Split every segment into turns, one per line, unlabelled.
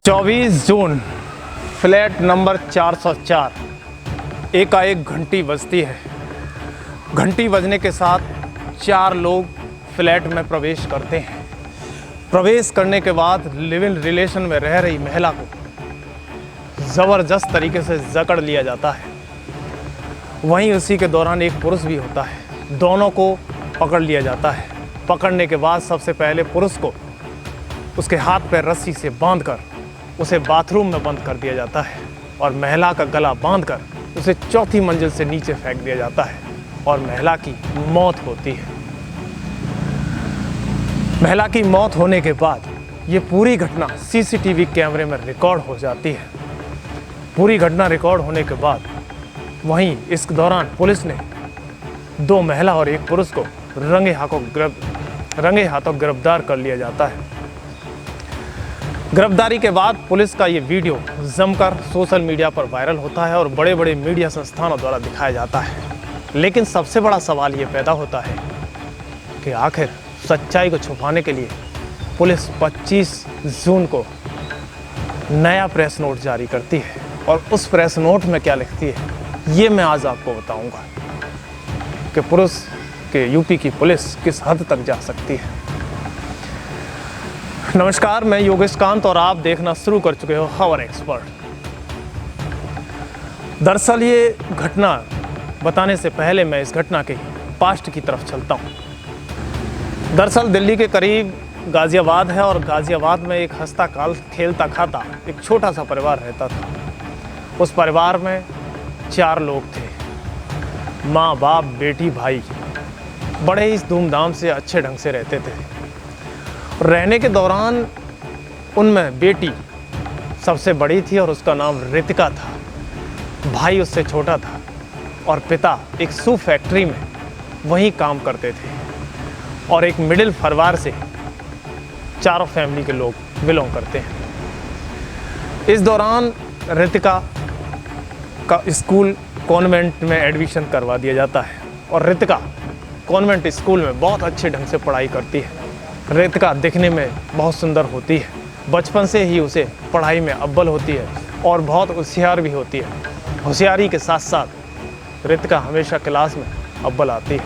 24 जून flat number 404 एकाएक घंटी बजती है। घंटी बजने के साथ 4 लोग फ्लैट में प्रवेश करते हैं। प्रवेश करने के बाद लिव इन रिलेशन में रह रही महिला को ज़बरदस्त तरीके से जकड़ लिया जाता है। वहीं उसी के दौरान एक पुरुष भी होता है। दोनों को पकड़ लिया जाता है। पकड़ने के बाद सबसे पहले पुरुष को उसके हाथ पैर रस्सी से बांधकर उसे बाथरूम में बंद कर दिया जाता है और महिला का गला बांधकर उसे 4थी मंजिल से नीचे फेंक दिया जाता है और महिला की मौत होती है। महिला की मौत होने के बाद ये पूरी घटना सीसीटीवी कैमरे में रिकॉर्ड हो जाती है। पूरी घटना रिकॉर्ड होने के बाद वहीं इस दौरान पुलिस ने 2 महिला और 1 पुरुष को रंगे हाथों गिरफ्तार कर लिया जाता है। गिरफ्तारी के बाद पुलिस का ये वीडियो जमकर सोशल मीडिया पर वायरल होता है और बड़े बड़े मीडिया संस्थानों द्वारा दिखाया जाता है। लेकिन सबसे बड़ा सवाल ये पैदा होता है कि आखिर सच्चाई को छुपाने के लिए पुलिस 25 जून को नया प्रेस नोट जारी करती है और उस प्रेस नोट में क्या लिखती है ये मैं आज आपको बताऊंगा कि पुरुष के यूपी की पुलिस किस हद तक जा सकती है। नमस्कार, मैं योगेश कांत और आप देखना शुरू कर चुके हो खबर एक्सपर्ट। दरअसल ये घटना बताने से पहले मैं इस घटना के पास्ट की तरफ चलता हूँ। दरअसल दिल्ली के करीब गाज़ियाबाद है और गाज़ियाबाद में एक हंसता खेलता खाता एक छोटा सा परिवार रहता था। उस परिवार में 4 लोग थे, माँ बाप बेटी भाई। बड़े ही धूमधाम से अच्छे ढंग से रहते थे। रहने के दौरान उनमें बेटी सबसे बड़ी थी और उसका नाम रितिका था। भाई उससे छोटा था और पिता एक शू फैक्ट्री में वहीं काम करते थे और एक मिडिल परिवार से चारों फैमिली के लोग बिलोंग करते हैं। इस दौरान रितिका का स्कूल कॉन्वेंट में एडमिशन करवा दिया जाता है और रितिका कॉन्वेंट स्कूल में बहुत अच्छे ढंग से पढ़ाई करती है। रितिका दिखने में बहुत सुंदर होती है। बचपन से ही उसे पढ़ाई में अव्वल होती है और बहुत होशियार भी होती है। होशियारी के साथ साथ रितिका हमेशा क्लास में अव्वल आती है।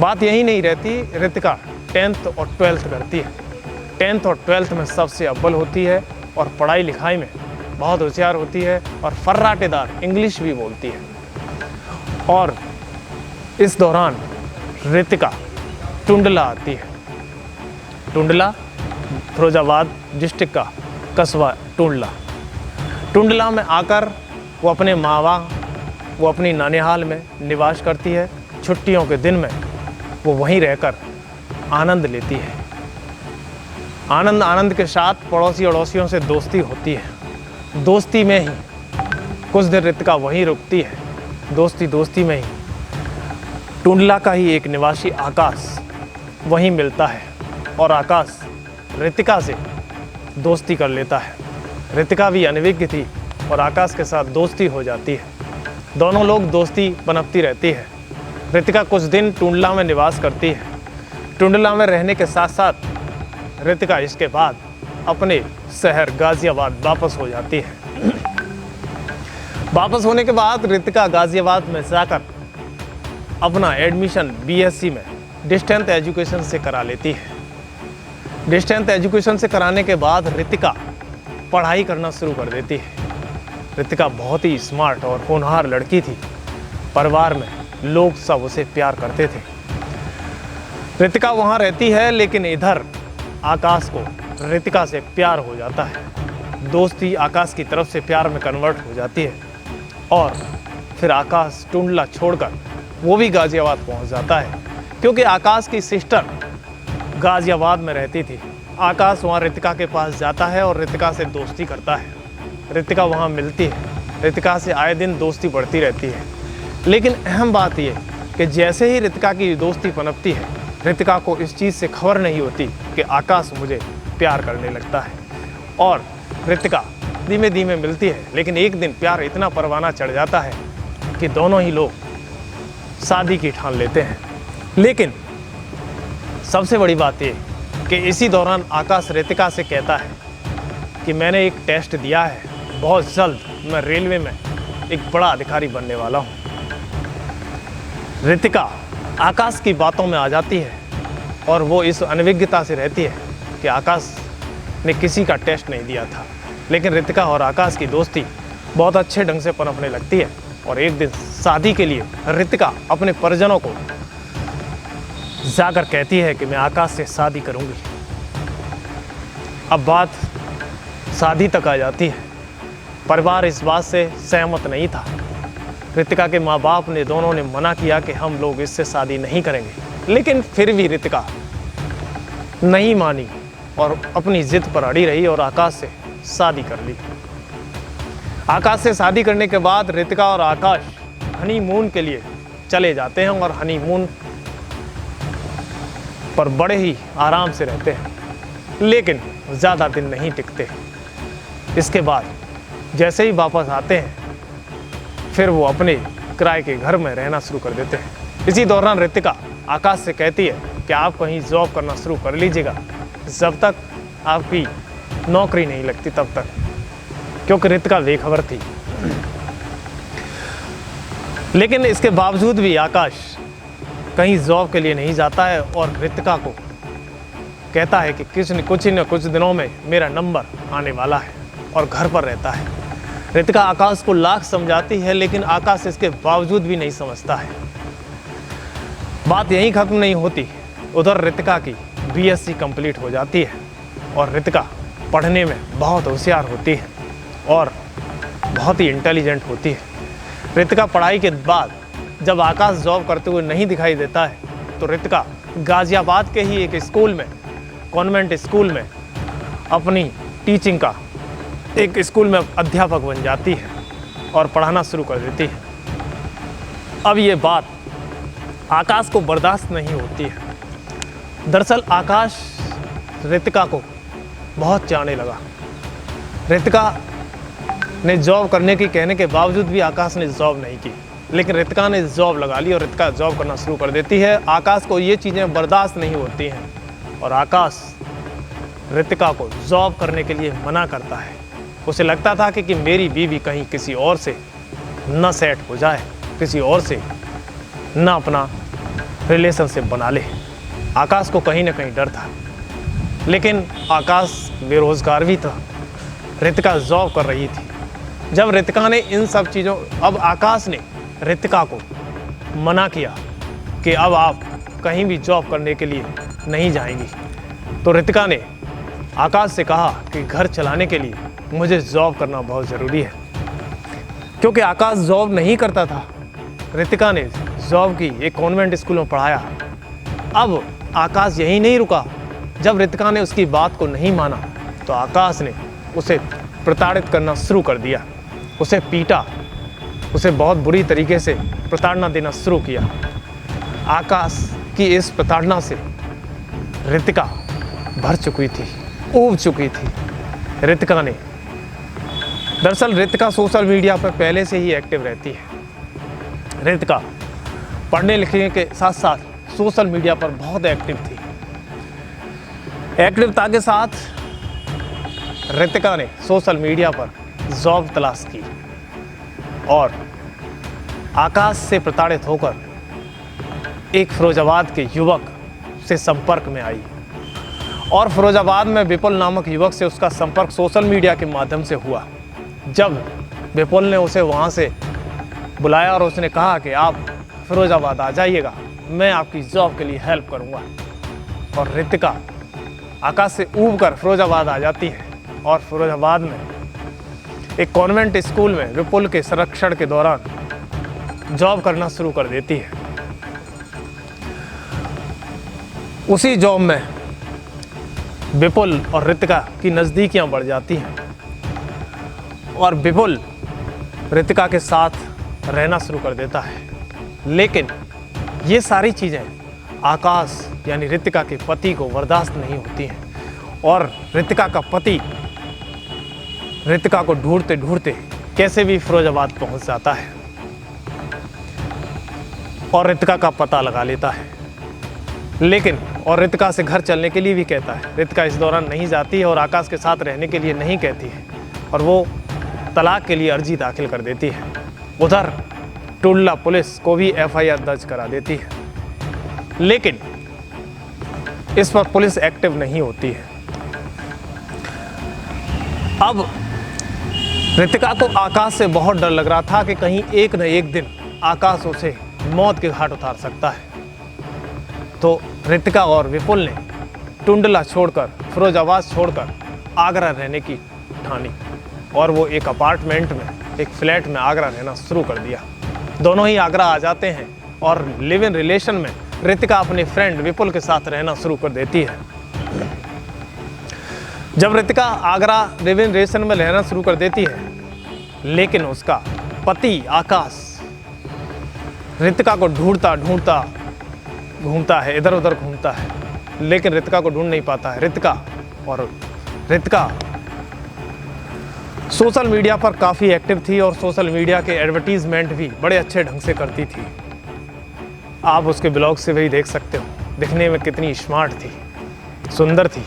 बात यही नहीं रहती, रितिका 10th और 12th करती है। 10th और 12th में सबसे अव्वल होती है और पढ़ाई लिखाई में बहुत होशियार होती है और फर्राटेदार इंग्लिश भी बोलती है। और इस दौरान रितिका टुंडला आती है। टुंडला फिरोजाबाद डिस्ट्रिक्ट का कस्बा टुंडला में आकर वो अपनी नानिहाल में निवास करती है। छुट्टियों के दिन में वो वहीं रहकर आनंद लेती है। आनंद के साथ पड़ोसी अड़ोसियों से दोस्ती होती है। दोस्ती में ही कुछ देर रितिका वहीं रुकती है। दोस्ती में ही टुंडला का ही एक निवासी आकाश वहीं मिलता है और आकाश रितिका से दोस्ती कर लेता है। रितिका भी अनभिज्ञ थी और आकाश के साथ दोस्ती हो जाती है। दोनों लोग दोस्ती बनती रहती है। रितिका कुछ दिन टुंडला में निवास करती है। टुंडला में रहने के साथ साथ रितिका इसके बाद अपने शहर गाज़ियाबाद वापस हो जाती है। वापस होने के बाद रितिका गाज़ियाबाद में जाकर अपना एडमिशन बीएससी में डिस्टेंस एजुकेशन से करा लेती है। डिस्टेंस एजुकेशन से कराने के बाद रितिका पढ़ाई करना शुरू कर देती है। रितिका बहुत ही स्मार्ट और होनहार लड़की थी। परिवार में लोग सब उसे प्यार करते थे। रितिका वहाँ रहती है, लेकिन इधर आकाश को रितिका से प्यार हो जाता है। दोस्ती आकाश की तरफ से प्यार में कन्वर्ट हो जाती है और फिर आकाश टुंडला छोड़कर वो भी गाज़ियाबाद पहुँच जाता है, क्योंकि आकाश की सिस्टर गाज़ियाबाद में रहती थी। आकाश वहाँ रितिका के पास जाता है और रितिका से दोस्ती करता है। रितिका वहाँ मिलती है। रितिका से आए दिन दोस्ती बढ़ती रहती है। लेकिन अहम बात यह कि जैसे ही रितिका की दोस्ती पनपती है, रितिका को इस चीज़ से खबर नहीं होती कि आकाश मुझे प्यार करने लगता है और रितिका धीमे धीमे मिलती है। लेकिन एक दिन प्यार इतना परवाना चढ़ जाता है कि दोनों ही लोग शादी की ठान लेते हैं। लेकिन सबसे बड़ी बात ये कि इसी दौरान आकाश रितिका से कहता है कि मैंने एक टेस्ट दिया है, बहुत जल्द मैं रेलवे में एक बड़ा अधिकारी बनने वाला हूँ। रितिका आकाश की बातों में आ जाती है और वो इस अनभिज्ञता से रहती है कि आकाश ने किसी का टेस्ट नहीं दिया था। लेकिन रितिका और आकाश की दोस्ती बहुत अच्छे ढंग से पनपने लगती है और एक दिन शादी के लिए रितिका अपने परिजनों को जाकर कहती है कि मैं आकाश से शादी करूंगी। अब बात शादी तक आ जाती है। परिवार इस बात से सहमत नहीं था। रितिका के माँ बाप ने दोनों ने मना किया कि हम लोग इससे शादी नहीं करेंगे, लेकिन फिर भी रितिका नहीं मानी और अपनी जिद पर अड़ी रही और आकाश से शादी कर ली। आकाश से शादी करने के बाद रितिका और आकाश हनीमून के लिए चले जाते हैं और हनीमून पर बड़े ही आराम से रहते हैं, लेकिन ज़्यादा दिन नहीं टिकते। इसके बाद जैसे ही वापस आते हैं फिर वो अपने किराए के घर में रहना शुरू कर देते हैं। इसी दौरान रितिका आकाश से कहती है कि आप कहीं जॉब करना शुरू कर लीजिएगा, जब तक आपकी नौकरी नहीं लगती तब तक, क्योंकि रितिका बेखबर थी। लेकिन इसके बावजूद भी आकाश कहीं जॉब के लिए नहीं जाता है और रितिका को कहता है कि कुछ न कुछ दिनों में मेरा नंबर आने वाला है और घर पर रहता है। रितिका आकाश को लाख समझाती है, लेकिन आकाश इसके बावजूद भी नहीं समझता है। बात यहीं खत्म नहीं होती। उधर रितिका की बीएससी कंप्लीट हो जाती है और रितिका पढ़ने में बहुत होशियार होती है और बहुत ही इंटेलिजेंट होती है। रितिका पढ़ाई के बाद जब आकाश जॉब करते हुए नहीं दिखाई देता है तो रितिका गाजियाबाद के ही एक स्कूल में, कॉन्वेंट स्कूल में अपनी टीचिंग का एक स्कूल में अध्यापक बन जाती है और पढ़ाना शुरू कर देती है। अब ये बात आकाश को बर्दाश्त नहीं होती है। दरअसल आकाश रितिका को बहुत चाहने लगा। रितिका ने जॉब करने की कहने के बावजूद भी आकाश ने जॉब नहीं की, लेकिन रितिका ने जॉब लगा ली और रितिका जॉब करना शुरू कर देती है। आकाश को ये चीज़ें बर्दाश्त नहीं होती हैं और आकाश रितिका को जॉब करने के लिए मना करता है। उसे लगता था कि मेरी बीवी कहीं किसी और से न सेट हो जाए, किसी और से न अपना रिलेशनशिप बना ले। आकाश को कहीं ना कहीं डर था, लेकिन आकाश बेरोजगार भी था। रितिका जॉब कर रही थी। जब रितिका ने इन सब चीज़ों, अब आकाश ने रितिका को मना किया कि अब आप कहीं भी जॉब करने के लिए नहीं जाएंगी, तो रितिका ने आकाश से कहा कि घर चलाने के लिए मुझे जॉब करना बहुत ज़रूरी है। क्योंकि आकाश जॉब नहीं करता था, रितिका ने जॉब की, एक कॉन्वेंट स्कूल में पढ़ाया। अब आकाश यहीं नहीं रुका। जब रितिका ने उसकी बात को नहीं माना तो आकाश ने उसे प्रताड़ित करना शुरू कर दिया। उसे पीटा, उसे बहुत बुरी तरीके से प्रताड़ना देना शुरू किया। आकाश की इस प्रताड़ना से रितिका भर चुकी थी, ऊब चुकी थी। रितिका ने, दरअसल रितिका सोशल मीडिया पर पहले से ही एक्टिव रहती है। रितिका पढ़ने लिखने के साथ साथ सोशल मीडिया पर बहुत एक्टिव थी। एक्टिवता के साथ रितिका ने सोशल मीडिया पर जॉब तलाश की और आकाश से प्रताड़ित होकर एक फिरोजाबाद के युवक से संपर्क में आई और फिरोजाबाद में विपुल नामक युवक से उसका संपर्क सोशल मीडिया के माध्यम से हुआ। जब विपुल ने उसे वहाँ से बुलाया और उसने कहा कि आप फिरोजाबाद आ जाइएगा, मैं आपकी जॉब के लिए हेल्प करूँगा, और रितिका आकाश से ऊब कर फिरोजाबाद आ जाती है और फिरोजाबाद में एक कॉन्वेंट स्कूल में विपुल के संरक्षण के दौरान जॉब करना शुरू कर देती है। उसी जॉब में विपुल और रितिका की नज़दीकियां बढ़ जाती हैं और विपुल रितिका के साथ रहना शुरू कर देता है। लेकिन ये सारी चीज़ें आकाश यानी रितिका के पति को बर्दाश्त नहीं होती हैं और रितिका का पति रितिका को ढूंढते ढूंढते कैसे भी फिरोजाबाद पहुंच जाता है और रितिका का पता लगा लेता है। लेकिन और रितिका से घर चलने के लिए भी कहता है। रितिका इस दौरान नहीं जाती है और आकाश के साथ रहने के लिए नहीं कहती है और वो तलाक के लिए अर्जी दाखिल कर देती है। उधर टुंडला पुलिस को भी FIR दर्ज करा देती है, लेकिन इस पर पुलिस एक्टिव नहीं होती है। अब रितिका को आकाश से बहुत डर लग रहा था कि कहीं एक न एक दिन आकाश उसे मौत के घाट उतार सकता है। तो रितिका और विपुल ने टुंडला छोड़कर, फिरोजाबाद छोड़कर आगरा रहने की ठानी और वो एक अपार्टमेंट में, एक फ्लैट में आगरा रहना शुरू कर दिया। दोनों ही आगरा आ जाते हैं और लिव इन रिलेशन में रितिका अपने फ्रेंड विपुल के साथ रहना शुरू कर देती है। जब Ritika Agra live in relation में रहना शुरू कर देती है, लेकिन उसका पति आकाश रितिका को ढूंढता ढूंढता घूमता है, इधर उधर घूमता है, लेकिन रितिका को ढूंढ नहीं पाता है। रितिका सोशल मीडिया पर काफ़ी एक्टिव थी और सोशल मीडिया के एडवर्टीजमेंट भी बड़े अच्छे ढंग से करती थी। आप उसके ब्लॉग से भी देख सकते हो, दिखने में कितनी स्मार्ट थी, सुंदर थी।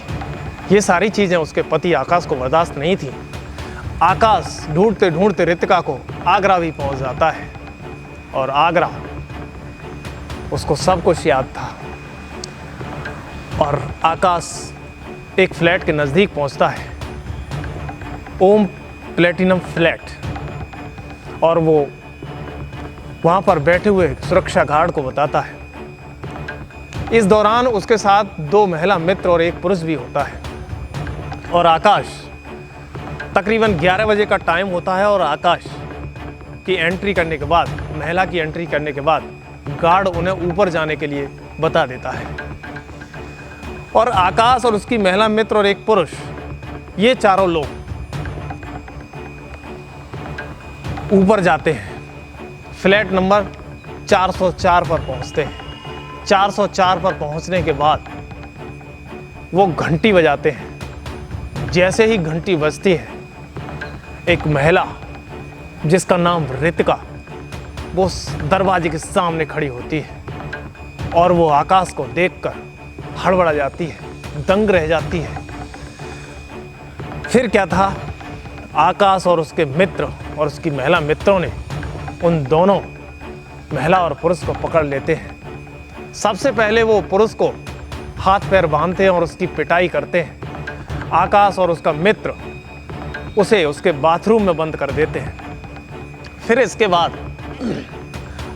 ये सारी चीज़ें उसके पति आकाश को बर्दाश्त नहीं थी। आकाश ढूंढते ढूंढते रितिका को आगरा भी पहुंच जाता है और आगरा उसको सब कुछ याद था और आकाश एक फ्लैट के नज़दीक पहुंचता है, ओम प्लेटिनम फ्लैट, और वो वहाँ पर बैठे हुए सुरक्षा गार्ड को बताता है। इस दौरान उसके साथ 2 महिला मित्र और 1 पुरुष भी होता है और आकाश तकरीबन 11 बजे का टाइम होता है और आकाश की एंट्री करने के बाद, महिला की एंट्री करने के बाद गार्ड उन्हें ऊपर जाने के लिए बता देता है और आकाश और उसकी महिला मित्र और 1 पुरुष, ये चारों लोग ऊपर जाते हैं। फ्लैट नंबर 404 पर पहुंचते हैं। 404 पर पहुंचने के बाद वो घंटी बजाते हैं। जैसे ही घंटी बजती है, एक महिला जिसका नाम रितिका, वो दरवाजे के सामने खड़ी होती है और वो आकाश को देखकर हड़बड़ा जाती है, दंग रह जाती है। फिर क्या था, आकाश और उसके मित्र और उसकी महिला मित्रों ने उन दोनों महिला और पुरुष को पकड़ लेते हैं। सबसे पहले वो पुरुष को हाथ पैर बांधते हैं और उसकी पिटाई करते हैं। आकाश और उसका मित्र उसे उसके बाथरूम में बंद कर देते हैं। फिर इसके बाद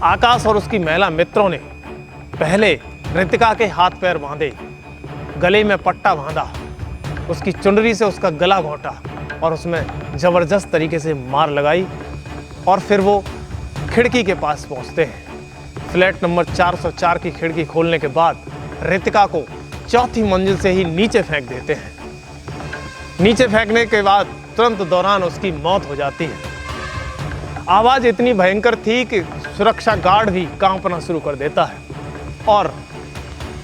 आकाश और उसकी महिला मित्रों ने पहले रितिका के हाथ पैर बांधे, गले में पट्टा बांधा, उसकी चुनरी से उसका गला घोंटा और उसमें ज़बरदस्त तरीके से मार लगाई और फिर वो खिड़की के पास पहुंचते हैं। फ्लैट नंबर 404 की खिड़की खोलने के बाद रितिका को 4थी मंजिल से ही नीचे फेंक देते हैं। नीचे फेंकने के बाद तुरंत दौरान उसकी मौत हो जाती है। आवाज़ इतनी भयंकर थी कि सुरक्षा गार्ड भी कांपना शुरू कर देता है और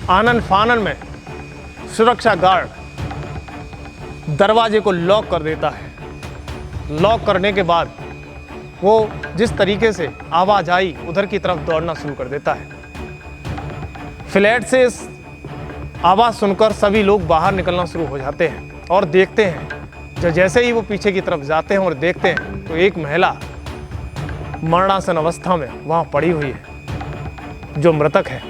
आनन फानन में सुरक्षा गार्ड दरवाजे को लॉक कर देता है। लॉक करने के बाद वो जिस तरीके से आवाज़ आई उधर की तरफ दौड़ना शुरू कर देता है। फ्लैट से इस आवाज़ सुनकर सभी लोग बाहर निकलना शुरू हो जाते हैं और देखते हैं। जैसे ही वो पीछे की तरफ जाते हैं और देखते हैं तो एक महिला मरणासन अवस्था में वहाँ पड़ी हुई है, जो मृतक है,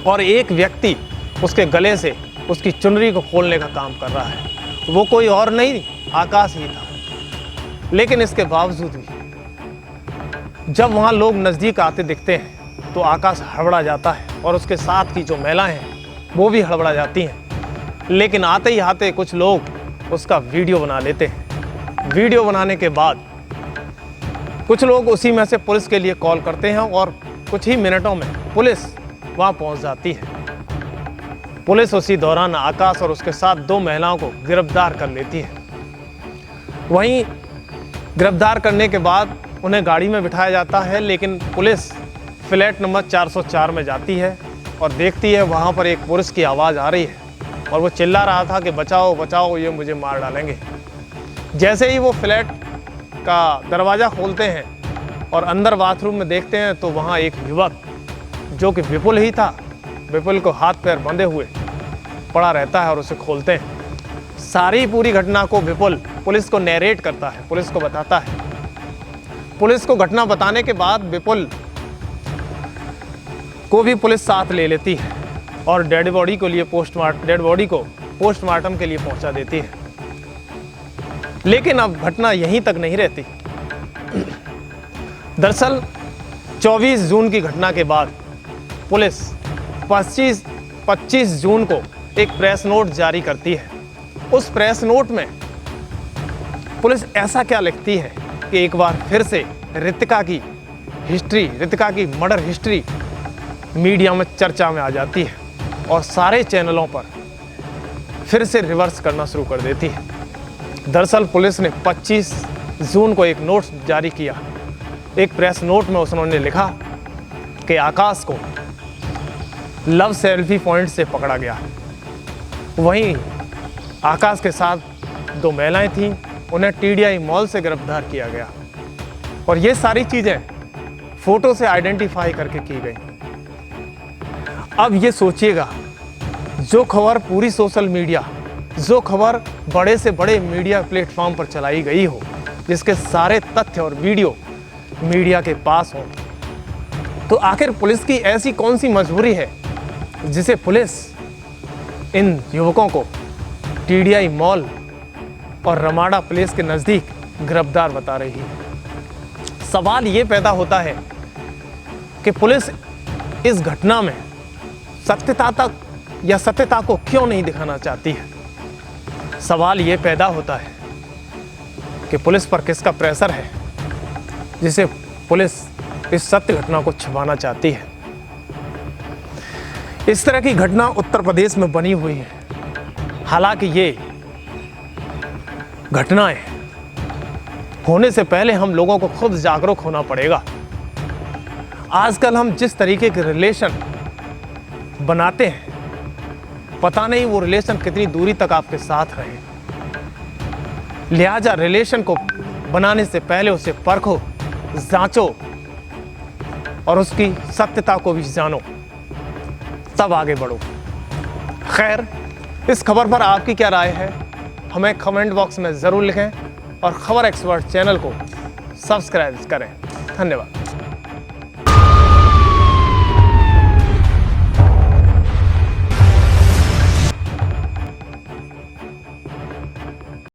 और एक व्यक्ति उसके गले से उसकी चुनरी को खोलने का काम कर रहा है। वो कोई और नहीं, आकाश ही था। लेकिन इसके बावजूद भी जब वहाँ लोग नज़दीक आते दिखते हैं तो आकाश हड़बड़ा जाता है और उसके साथ की जो महिलाएं हैं वो भी हड़बड़ा जाती हैं। लेकिन आते ही आते कुछ लोग उसका वीडियो बना लेते हैं। वीडियो बनाने के बाद कुछ लोग उसी में से पुलिस के लिए कॉल करते हैं और कुछ ही मिनटों में पुलिस वहाँ पहुँच जाती है। पुलिस उसी दौरान आकाश और उसके साथ 2 महिलाओं को गिरफ्तार कर लेती है। वहीं गिरफ्तार करने के बाद उन्हें गाड़ी में बिठाया जाता है, लेकिन पुलिस फ्लैट नंबर 404 में जाती है और देखती है वहाँ पर एक पुरुष की आवाज़ आ रही है और वो चिल्ला रहा था कि बचाओ बचाओ, ये मुझे मार डालेंगे। जैसे ही वो फ्लैट का दरवाज़ा खोलते हैं और अंदर बाथरूम में देखते हैं तो वहाँ एक युवक, जो कि विपुल ही था, विपुल को हाथ पैर बंधे हुए पड़ा रहता है और उसे खोलते हैं। सारी पूरी घटना को विपुल पुलिस को नैरेट करता है, पुलिस को बताता है। पुलिस को घटना बताने के बाद विपुल को भी पुलिस साथ ले लेती है और डेड बॉडी को पोस्टमार्टम के लिए पहुंचा देती है। लेकिन अब घटना यहीं तक नहीं रहती। दरअसल 24 जून की घटना के बाद पुलिस 25 जून को एक प्रेस नोट जारी करती है। उस प्रेस नोट में पुलिस ऐसा क्या लिखती है कि एक बार फिर से रितिका की मर्डर हिस्ट्री मीडिया में चर्चा में आ जाती है और सारे चैनलों पर फिर से रिवर्स करना शुरू कर देती है। दरअसल पुलिस ने 25 जून को एक नोट जारी किया। एक प्रेस नोट में उन्होंने लिखा कि आकाश को लव सेल्फी पॉइंट से पकड़ा गया। वहीं आकाश के साथ 2 महिलाएं थीं, उन्हें TDI मॉल से गिरफ्तार किया गया और ये सारी चीज़ें फोटो से आइडेंटिफाई करके की गई। अब ये सोचिएगा, जो खबर पूरी सोशल मीडिया, जो खबर बड़े से बड़े मीडिया प्लेटफॉर्म पर चलाई गई हो, जिसके सारे तथ्य और वीडियो मीडिया के पास हो, तो आखिर पुलिस की ऐसी कौन सी मजबूरी है जिसे पुलिस इन युवकों को TDI मॉल और रमाडा प्लेस के नज़दीक गिरफ्तार बता रही है। सवाल ये पैदा होता है कि पुलिस इस घटना में सत्यता को क्यों नहीं दिखाना चाहती है। सवाल ये पैदा होता है कि पुलिस पर किसका प्रेशर है जिसे पुलिस इस सत्य घटना को छिपाना चाहती है। इस तरह की घटना उत्तर प्रदेश में बनी हुई है। हालांकि ये घटनाएं होने से पहले हम लोगों को खुद जागरूक होना पड़ेगा। आजकल हम जिस तरीके के रिलेशन बनाते हैं, पता नहीं वो रिलेशन कितनी दूरी तक आपके साथ रहे। लिहाजा रिलेशन को बनाने से पहले उसे परखो, जांचो और उसकी सत्यता को भी जानो, तब आगे बढ़ो। खैर, इस खबर पर आपकी क्या राय है, हमें कमेंट बॉक्स में ज़रूर लिखें और खबर एक्सपर्ट चैनल को सब्सक्राइब करें। धन्यवाद।